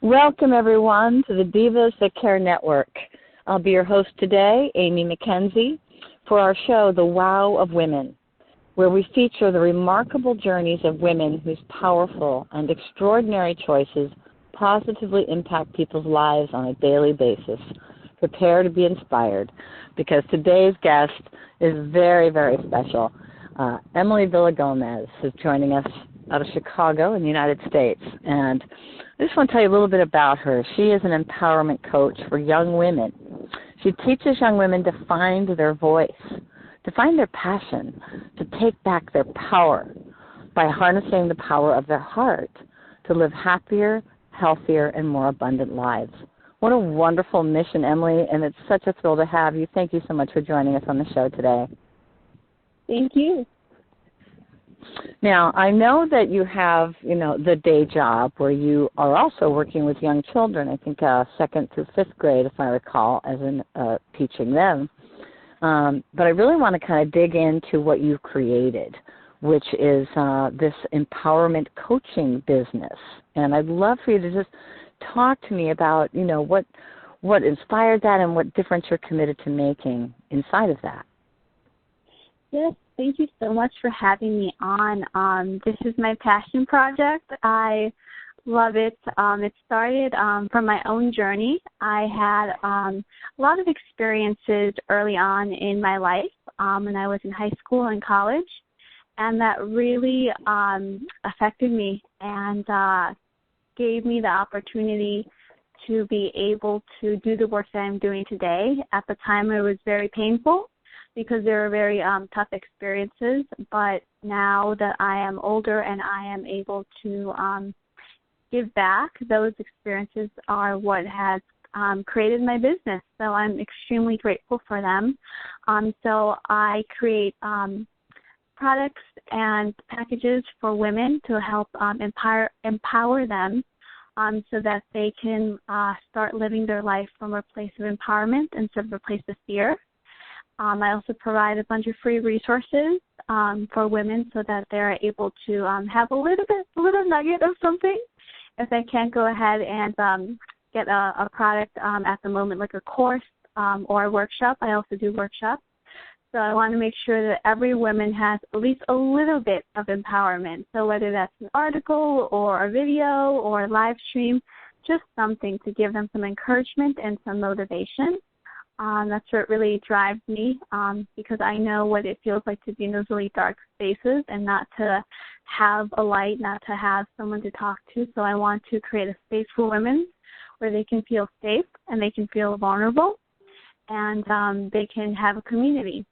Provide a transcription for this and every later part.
Welcome, everyone, to the Divas That Care Network. I'll be your host today, Amy McKenzie, for our show, The Wow of Women, where we feature the remarkable journeys of women whose powerful and extraordinary choices positively impact people's lives on a daily basis. Prepare to be inspired, because today's guest is very, very special. Emily Villagomez is joining us out of Chicago in the United States, and I just want to tell you a little bit about her. She is an empowerment coach for young women. She teaches young women to find their voice, to find their passion, to take back their power by harnessing the power of their heart to live happier, healthier, and more abundant lives. What a wonderful mission, Emily, and it's such a thrill to have you. Thank you so much for joining us on the show today. Thank you. Now, I know that you have, the day job where you are also working with young children, I think 2nd through 5th grade, if I recall, as in teaching them. But I really want to kind of dig into what you've created, which is this empowerment coaching business. And I'd love for you to just talk to me about, what inspired that and what difference you're committed to making inside of that. Yes, thank you so much for having me on. This is my passion project. I love it. It started from my own journey. I had a lot of experiences early on in my life when I was in high school and college, and that really affected me and gave me the opportunity to be able to do the work that I'm doing today. At the time, it was very painful, because they were very tough experiences. But now that I am older and I am able to give back, those experiences are what has created my business. So I'm extremely grateful for them. So I create products and packages for women to help empower them so that they can start living their life from a place of empowerment instead of a place of fear. I also provide a bunch of free resources for women so that they're able to have a little nugget of something if they can't go ahead and get a product at the moment, like a course or a workshop. I also do workshops. So I want to make sure that every woman has at least a little bit of empowerment. So whether that's an article or a video or a live stream, just something to give them some encouragement and some motivation. That's what really drives me because I know what it feels like to be in those really dark spaces and not to have a light, not to have someone to talk to. So I want to create a space for women where they can feel safe and they can feel vulnerable and they can have a community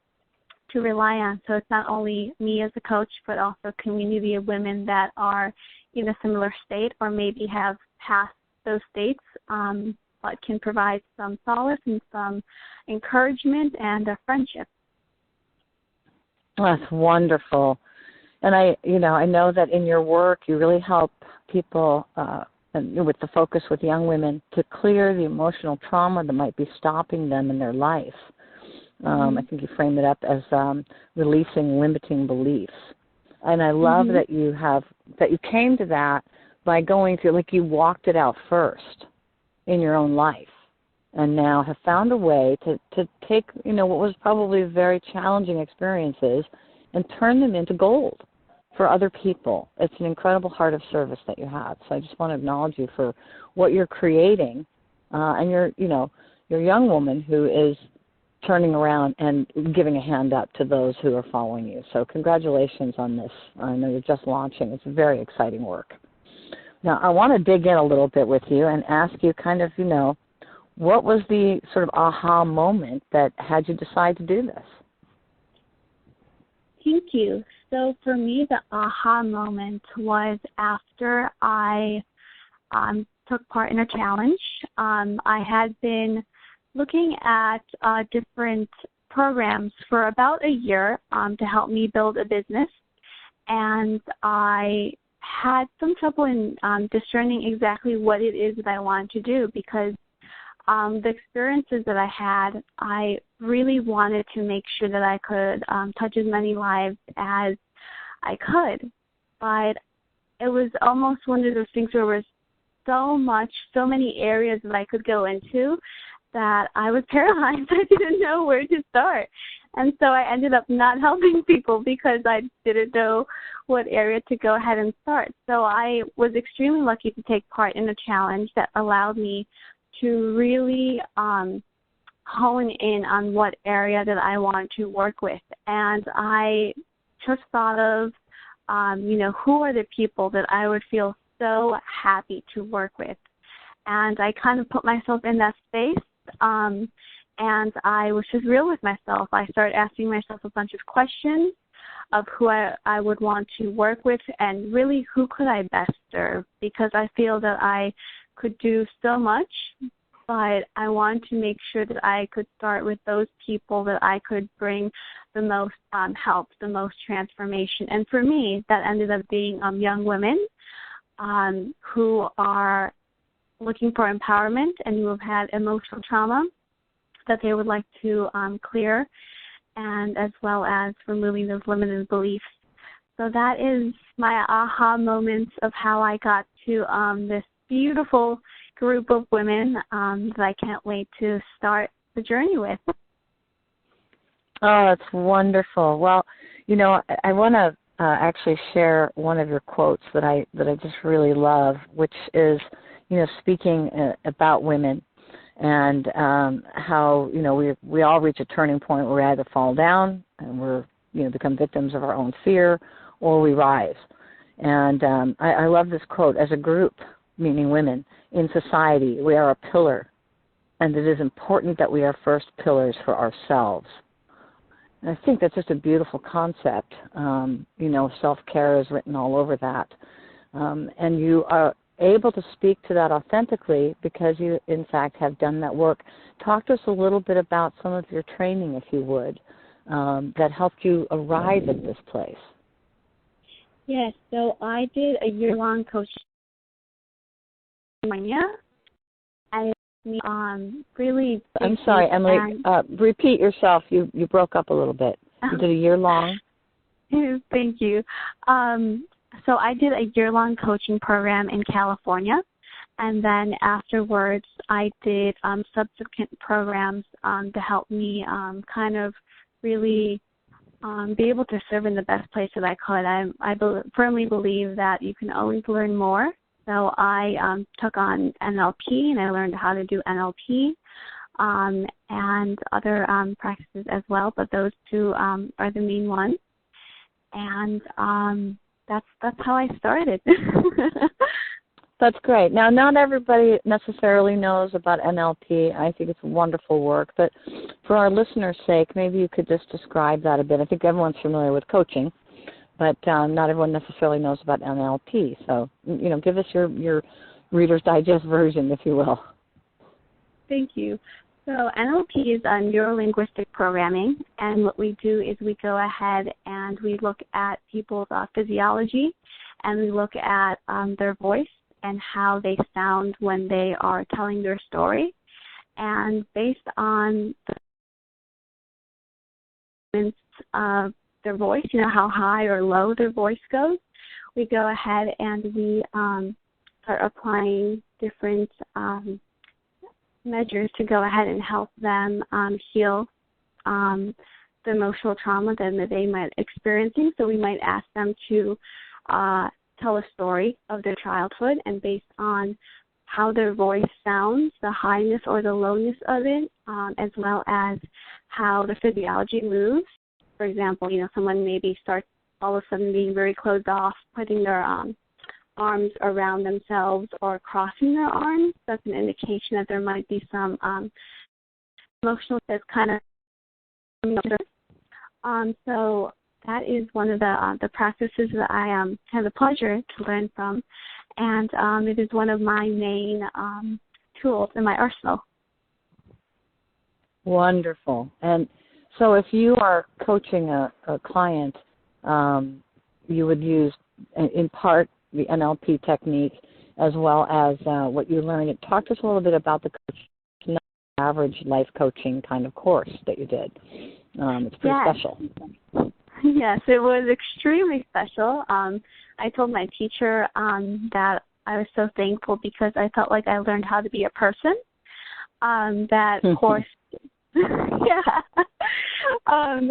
to rely on. So it's not only me as a coach, but also a community of women that are in a similar state or maybe have passed those states, but can provide some solace and some encouragement and a friendship. That's wonderful. And I know that in your work you really help people and with the focus with young women to clear the emotional trauma that might be stopping them in their life. I think you frame it up as releasing limiting beliefs. And I love that you came to that by going through, like you walked it out first in your own life, and now have found a way to take, what was probably very challenging experiences and turn them into gold for other people. It's an incredible heart of service that you have. So I just want to acknowledge you for what you're creating, and you're young woman who is turning around and giving a hand up to those who are following you. So congratulations on this. I know you're just launching. It's very exciting work. Now, I want to dig in a little bit with you and ask you kind of, what was the sort of aha moment that had you decide to do this? Thank you. So for me, the aha moment was after I took part in a challenge. I had been looking at different programs for about a year to help me build a business, and I had some trouble in discerning exactly what it is that I wanted to do because the experiences that I had, I really wanted to make sure that I could touch as many lives as I could. But it was almost one of those things where it was so many areas that I could go into that I was paralyzed. I didn't know where to start. And so I ended up not helping people because I didn't know what area to go ahead and start. So I was extremely lucky to take part in a challenge that allowed me to really hone in on what area that I wanted to work with. And I just thought of, who are the people that I would feel so happy to work with. And I kind of put myself in that space. And I was just real with myself. I started asking myself a bunch of questions of who I would want to work with and really who could I best serve, because I feel that I could do so much, but I wanted to make sure that I could start with those people that I could bring the most help, the most transformation. And for me, that ended up being young women who are looking for empowerment and who have had emotional trauma that they would like to clear, and as well as removing those limiting beliefs. So that is my aha moments of how I got to this beautiful group of women that I can't wait to start the journey with. Oh, that's wonderful. Well, I want to actually share one of your quotes that I just really love, which is, speaking about women and how, we all reach a turning point where we either fall down and we're, become victims of our own fear, or we rise. And I love this quote: as a group, meaning women, in society, we are a pillar, and it is important that we are first pillars for ourselves. And I think that's just a beautiful concept. Self-care is written all over that. And you are able to speak to that authentically because you, in fact, have done that work. Talk to us a little bit about some of your training, if you would, that helped you arrive at this place. Yes, so I did a year-long coaching in California. I really... I'm sorry, Emily, repeat yourself. You broke up a little bit. You did a year-long? Thank you. So I did a year-long coaching program in California, and then afterwards I did subsequent programs to help me kind of really be able to serve in the best place that I could. I firmly believe that you can always learn more. So I took on NLP, and I learned how to do NLP and other practices as well, but those two are the main ones. And that's how I started. That's great. Now, not everybody necessarily knows about NLP. I think it's wonderful work, but for our listeners' sake, maybe you could just describe that a bit. I think everyone's familiar with coaching, but not everyone necessarily knows about NLP. So, give us your Reader's Digest version, if you will. Thank you. So NLP is neuro-linguistic programming, and what we do is we go ahead and we look at people's physiology, and we look at their voice and how they sound when they are telling their story. And based on the movements of their voice, how high or low their voice goes, we go ahead and we start applying different measures to go ahead and help them heal the emotional trauma that they might be experiencing. So we might ask them to tell a story of their childhood, and based on how their voice sounds, the highness or the lowness of it, as well as how the physiology moves. For example, someone maybe starts all of a sudden being very closed off, putting their arms around themselves or crossing their arms. That's an indication that there might be some emotional that's kind of so that is one of the practices that I have the pleasure to learn from, and it is one of my main tools in my arsenal. Wonderful. And so if you are coaching a client, you would use, in part, the NLP technique as well as what you learned. Talk to us a little bit about the average life coaching kind of course that you did. It's pretty special. Yes, it was extremely special. I told my teacher that I was so thankful because I felt like I learned how to be a person. That course,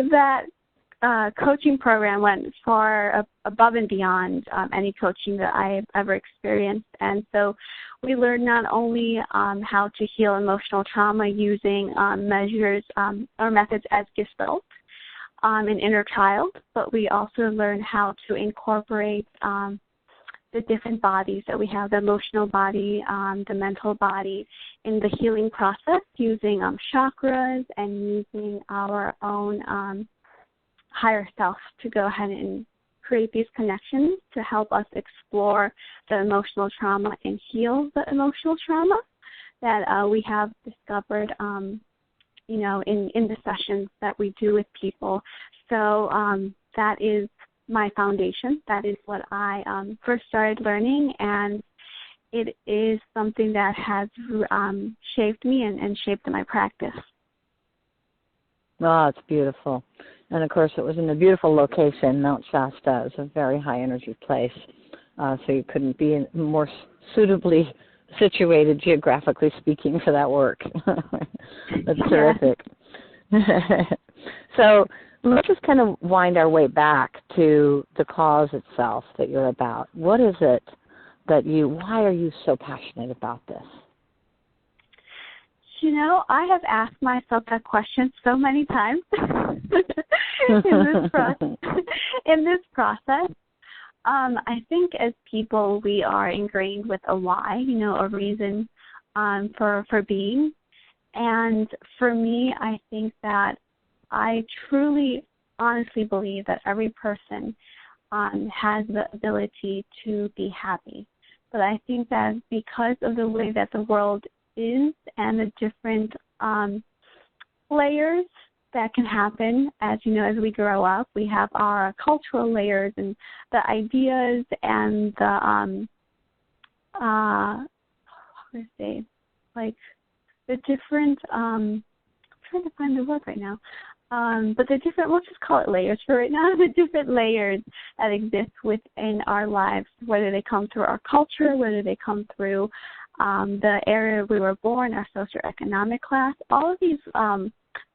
that coaching program went far above and beyond any coaching that I've ever experienced. And so we learned not only how to heal emotional trauma using measures or methods as Gestalt, an inner child, but we also learned how to incorporate the different bodies that we have, the emotional body, the mental body, in the healing process using chakras and using our own higher self to go ahead and create these connections to help us explore the emotional trauma and heal the emotional trauma that we have discovered, in the sessions that we do with people. So that is my foundation. That is what I first started learning, and it is something that has shaped me and shaped my practice. Oh, it's beautiful. And, of course, it was in a beautiful location, Mount Shasta. It's a very high-energy place, so you couldn't be more suitably situated, geographically speaking, for that work. That's terrific. So let's just kind of wind our way back to the cause itself that you're about. What is it why are you so passionate about this? I have asked myself that question so many times in this process. I think as people, we are ingrained with a why, a reason for being. And for me, I think that I truly, honestly believe that every person has the ability to be happy. But I think that because of the way that the world is and the different layers that can happen as we grow up, we have our cultural layers and the ideas and the the different I'm trying to find the word right now. But the different, we'll just call it layers for right now, the different layers that exist within our lives, whether they come through our culture, whether they come through the area we were born, our socioeconomic class, all of these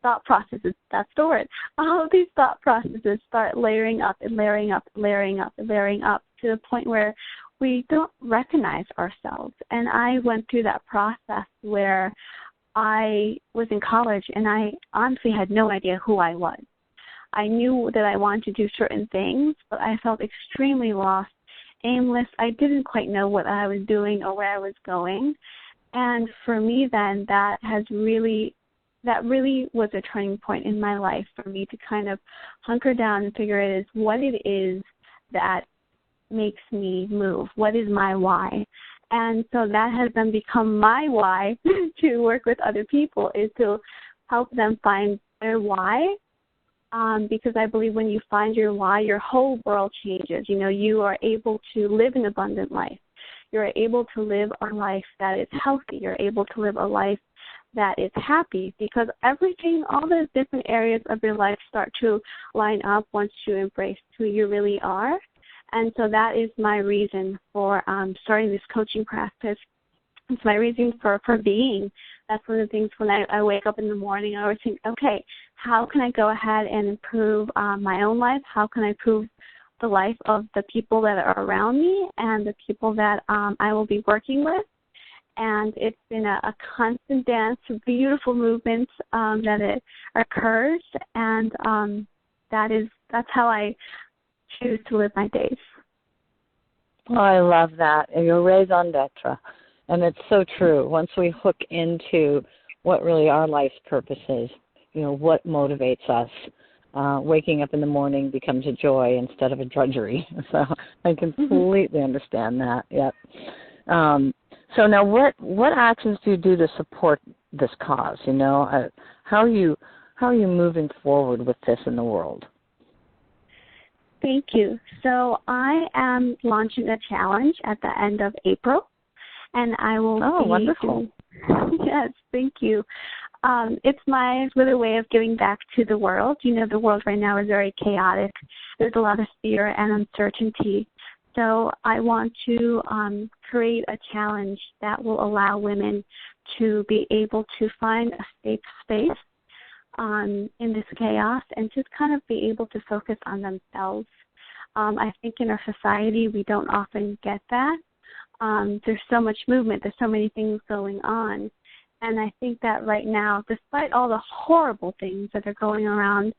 thought processes, that's the word, all of these thought processes start layering up and layering up and layering up and layering up to the point where we don't recognize ourselves. And I went through that process where I was in college and I honestly had no idea who I was. I knew that I wanted to do certain things, but I felt extremely lost, aimless. I didn't quite know what I was doing or where I was going. And for me then, that really was a turning point in my life for me to kind of hunker down and figure out what it is that makes me move. What is my why? And so that has then become my why to work with other people, is to help them find their why. Because I believe when you find your why, your whole world changes. You are able to live an abundant life. You're able to live a life that is healthy. You're able to live a life that is happy, because everything, all the different areas of your life start to line up once you embrace who you really are. And so that is my reason for starting this coaching practice. It's my reason for being. That's one of the things when I wake up in the morning, I always think, okay, how can I go ahead and improve my own life? How can I improve the life of the people that are around me and the people that I will be working with? And it's been a constant dance, beautiful movement that it occurs, and that's how I choose to live my days. Oh, I love that. You're raison d'etre. And it's so true. Once we hook into what really our life's purpose is, what motivates us, waking up in the morning becomes a joy instead of a drudgery. So I completely understand that. Yep. So now what actions do you do to support this cause? How are you moving forward with this in the world? Thank you. So I am launching a challenge at the end of April, and I will be wonderful. Yes, thank you. It's my little way of giving back to the world. The world right now is very chaotic. There's a lot of fear and uncertainty. so I want to create a challenge that will allow women to be able to find a safe space in this chaos and just kind of be able to focus on themselves. I think in our society we don't often get that. There's so much movement, there's so many things going on. And I think that right now, despite all the horrible things that are going around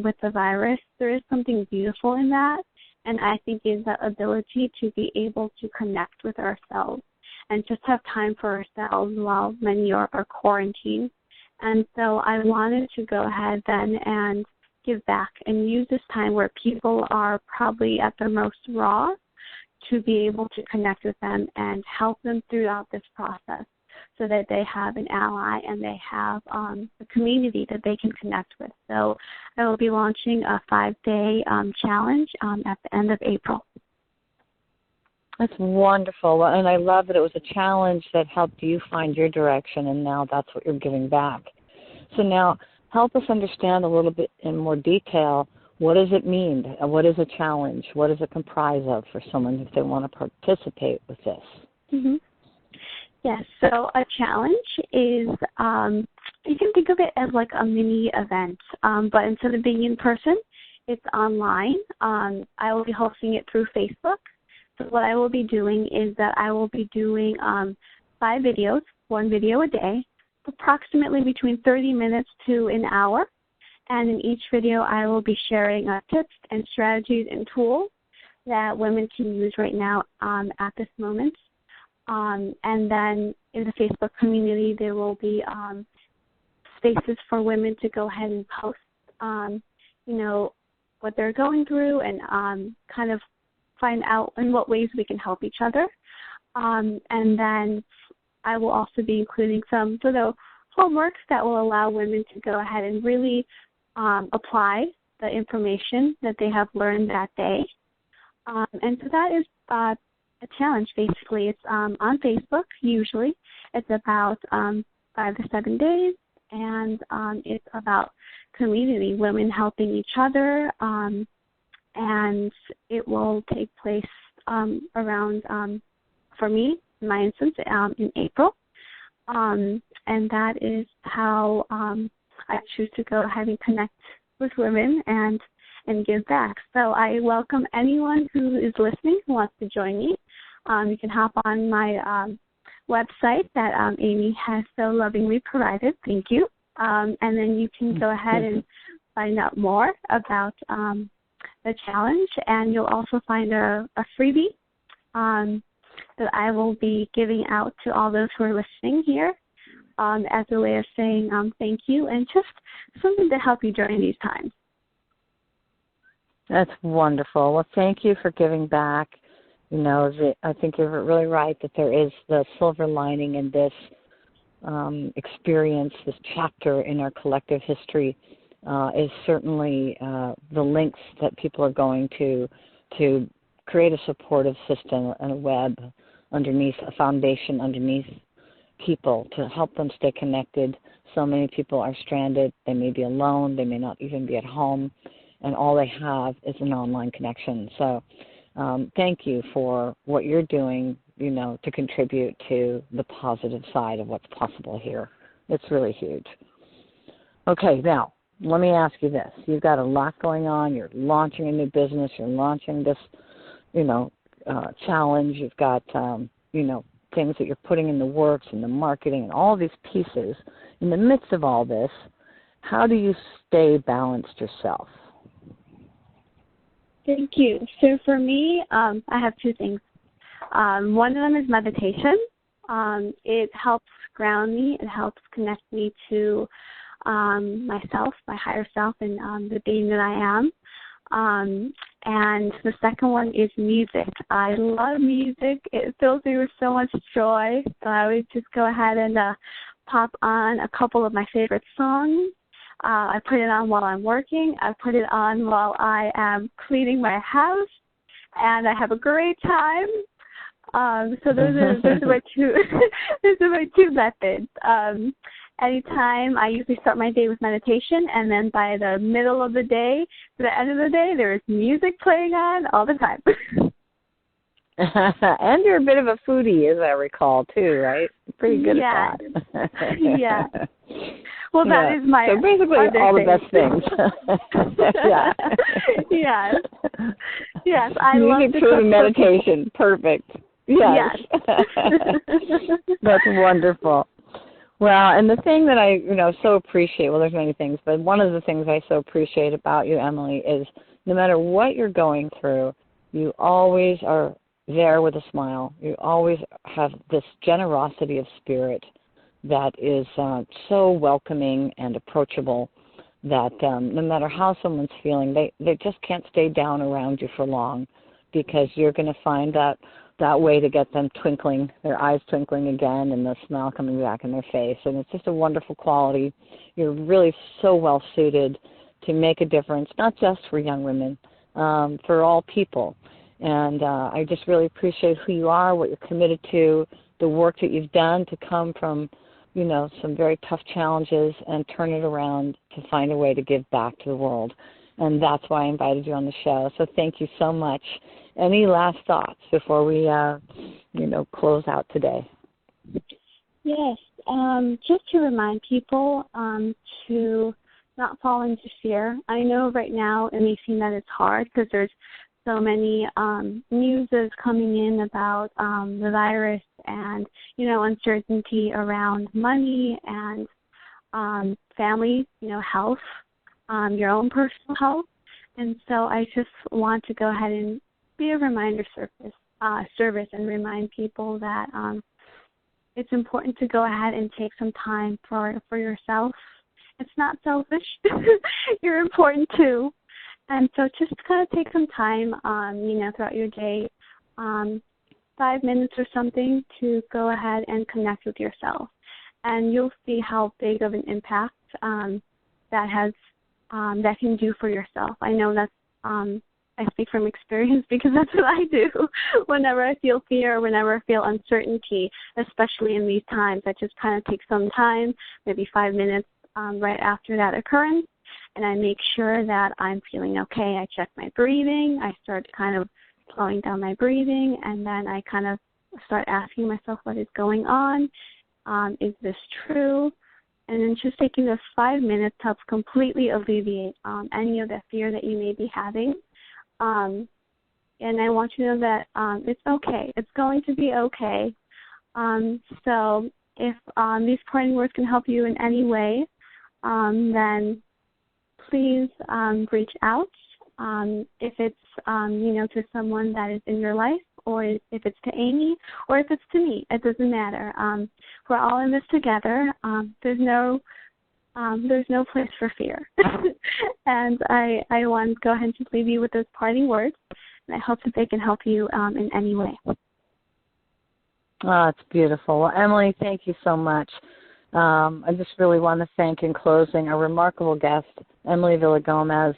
with the virus, there is something beautiful in that. And I think is the ability to be able to connect with ourselves and just have time for ourselves while many are quarantined. And so I wanted to go ahead then and give back and use this time where people are probably at their most raw to be able to connect with them and help them throughout this process so that they have an ally and they have a community that they can connect with. So I will be launching a 5-day challenge at the end of April. That's wonderful. And I love that it was a challenge that helped you find your direction, and now that's what you're giving back. So now help us understand a little bit in more detail, what does it mean? What is a challenge? What does it comprise of for someone if they want to participate with this? Mm-hmm. Yes, so a challenge is, you can think of it as like a mini event, but instead of being in person, it's online. I will be hosting it through Facebook. So what I will be doing is that I will be doing 5 videos, 1 video a day, approximately between 30 minutes to an hour. And in each video, I will be sharing tips and strategies and tools that women can use right now at this moment. And then in the Facebook community, there will be spaces for women to go ahead and post, what they're going through and kind of find out in what ways we can help each other. And then I will also be including some sort of homeworks that will allow women to go ahead and really apply the information that they have learned that day. And so that is a challenge, basically. It's on Facebook, usually. It's about 5 to 7 days, and it's about community, women helping each other, and it will take place around, for me, in my instance, in April. And that is how I choose to go ahead and connect with women and give back. So I welcome anyone who is listening who wants to join me. You can hop on my website that Amy has so lovingly provided. Thank you. And then you can go ahead and find out more about the challenge. And you'll also find a freebie that I will be giving out to all those who are listening here as a way of saying thank you and just something to help you during these times. That's wonderful. Well, thank you for giving back. I think you're really right that there is the silver lining in this experience, this chapter in our collective history is certainly the links that people are going to create a supportive system and a web underneath, a foundation underneath people to help them stay connected. So many people are stranded. They may be alone. They may not even be at home. And all they have is an online connection. So thank you for what you're doing, to contribute to the positive side of what's possible here. It's really huge. Okay, now, let me ask you this. You've got a lot going on. You're launching a new business. You're launching this, challenge. You've got, things that you're putting in the works and the marketing and all these pieces. In the midst of all this, how do you stay balanced yourself? Thank you. So for me, I have 2 things. One of them is meditation. It helps ground me. It helps connect me to myself, my higher self, and the being that I am. And the second one is music. I love music. It fills me with so much joy. So I always just go ahead and pop on a couple of my favorite songs. I put it on while I'm working. I put it on while I am cleaning my house, and I have a great time. So those are my two methods. Anytime, I usually start my day with meditation, and then by the middle of the day to the end of the day, there is music playing on all the time. And you're a bit of a foodie, as I recall, too, right? Pretty good at that. Yeah. Well, that is my so basically all the best things. Yeah. Yes. Yes, I love music, to food, cook and meditation. Perfect. Yes. That's wonderful. Well, and the thing that I, so appreciate, well, there's many things, but one of the things I so appreciate about you, Emily, is no matter what you're going through, you always are there with a smile. You always have this generosity of spirit that is so welcoming and approachable that no matter how someone's feeling, they just can't stay down around you for long, because you're going to find that way to get them twinkling, their eyes twinkling again, and the smile coming back in their face. And it's just a wonderful quality. You're really so well suited to make a difference, not just for young women, for all people. And I just really appreciate who you are, what you're committed to, the work that you've done to come from, some very tough challenges and turn it around to find a way to give back to the world. And that's why I invited you on the show. So thank you so much. Any last thoughts before we, close out today? Yes. Just to remind people to not fall into fear. I know right now it may seem that it's hard because there's so many news is coming in about the virus and, uncertainty around money and family, health, your own personal health. And so I just want to go ahead and be a reminder service and remind people that it's important to go ahead and take some time for yourself. It's not selfish. You're important too. And so just kind of take some time, throughout your day, 5 minutes or something, to go ahead and connect with yourself. And you'll see how big of an impact that can do for yourself. I know that's, I speak from experience because that's what I do whenever I feel fear, whenever I feel uncertainty, especially in these times. I just kind of take some time, maybe 5 minutes right after that occurrence, and I make sure that I'm feeling okay. I check my breathing. I start kind of slowing down my breathing, and then I kind of start asking myself what is going on. Is this true? And then just taking those 5 minutes helps completely alleviate any of the fear that you may be having. And I want you to know that it's okay. It's going to be okay. So if these parting words can help you in any way, then please reach out. If it's, to someone that is in your life, or if it's to Amy, or if it's to me, it doesn't matter. We're all in this together. There's no place for fear. And I want to go ahead and just leave you with those parting words, and I hope that they can help you in any way. Oh, it's beautiful. Well, Emily, thank you so much. I just really want to thank, in closing, our remarkable guest, Emily Villagomez,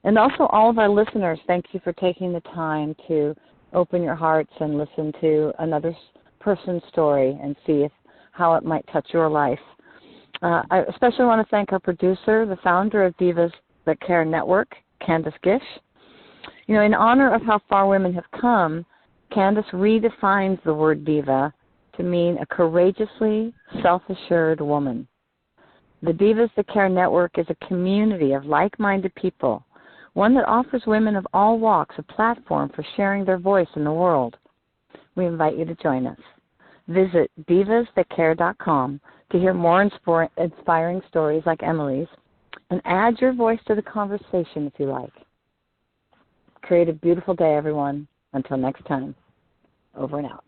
and also all of our listeners. Thank you for taking the time to open your hearts and listen to another person's story and see how it might touch your life. I especially want to thank our producer, the founder of Divas That Care Network, Candace Gish. In honor of how far women have come, Candace redefines the word diva to mean a courageously self-assured woman. The Divas That Care Network is a community of like-minded people, one that offers women of all walks a platform for sharing their voice in the world. We invite you to join us. Visit divasthatcare.com to hear more inspiring stories like Emily's, and add your voice to the conversation if you like. Create a beautiful day, everyone. Until next time, over and out.